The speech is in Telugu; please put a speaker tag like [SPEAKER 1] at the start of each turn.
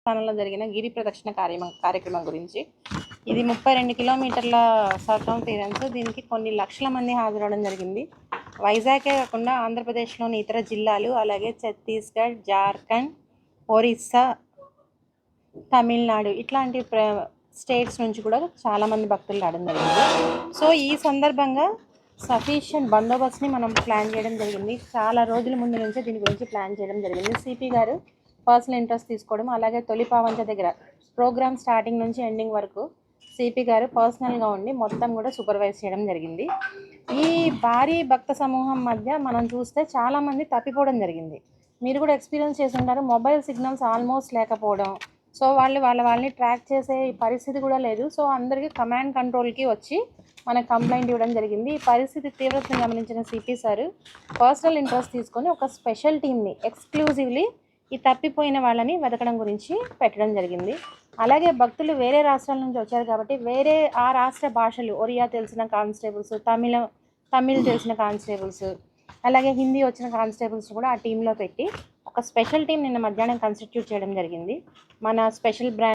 [SPEAKER 1] స్థానంలో జరిగిన గిరి ప్రదక్షిణ కార్యక్రమం గురించి. ఇది 32 కిలోమీటర్ల సర్కంఫరెన్స్. దీనికి కొన్ని లక్షల మంది హాజరవడం జరిగింది. వైజాగే కాకుండా ఆంధ్రప్రదేశ్లోని ఇతర జిల్లాలు, అలాగే ఛత్తీస్గఢ్, జార్ఖండ్, ఒరిస్సా, తమిళనాడు ఇట్లాంటి స్టేట్స్ నుంచి కూడా చాలామంది భక్తులు రావడం జరిగింది. సో ఈ సందర్భంగా సఫిషియంట్ బందోబస్తుని మనం ప్లాన్ చేయడం జరిగింది. చాలా రోజుల ముందు నుంచే దీని గురించి ప్లాన్ చేయడం జరిగింది. సిపి గారు పర్సనల్ ఇంట్రెస్ట్ తీసుకోవడం, అలాగే తొలి పావంచ దగ్గర ప్రోగ్రామ్ స్టార్టింగ్ నుంచి ఎండింగ్ వరకు సిపి గారు పర్సనల్గా ఉండి మొత్తం కూడా సూపర్వైజ్ చేయడం జరిగింది. ఈ భారీ భక్త సమూహం మధ్య మనం చూస్తే చాలామంది తప్పిపోవడం జరిగింది. మీరు కూడా ఎక్స్పీరియన్స్ చేసి ఉంటారు. మొబైల్ సిగ్నల్స్ ఆల్మోస్ట్ లేకపోవడం, సో వాళ్ళని ట్రాక్ చేసే పరిస్థితి కూడా లేదు. సో అందరికీ కమాండ్ కంట్రోల్కి వచ్చి మనకు కంప్లైంట్ ఇవ్వడం జరిగింది. ఈ పరిస్థితి తీవ్రతను గమనించిన సిపి సార్ పర్సనల్ ఇంట్రెస్ట్ తీసుకొని ఒక స్పెషల్ టీమ్ని ఎక్స్క్లూజివ్లీ ఈ తప్పిపోయిన వాళ్ళని వెతకడం గురించి పెట్టడం జరిగింది. అలాగే భక్తులు వేరే రాష్ట్రాల నుంచి వచ్చారు కాబట్టి వేరే ఆ రాష్ట్ర భాషలు, ఒరియా తెలిసిన కానిస్టేబుల్స్, తమిళ్ తెలిసిన కానిస్టేబుల్స్, అలాగే హిందీ వచ్చిన కానిస్టేబుల్స్ కూడా ఆ టీంలో పెట్టి ఒక స్పెషల్ టీం నిన్న మధ్యాహ్నం కాన్స్టిట్యూట్ చేయడం జరిగింది. మన స్పెషల్ బ్రాంచ్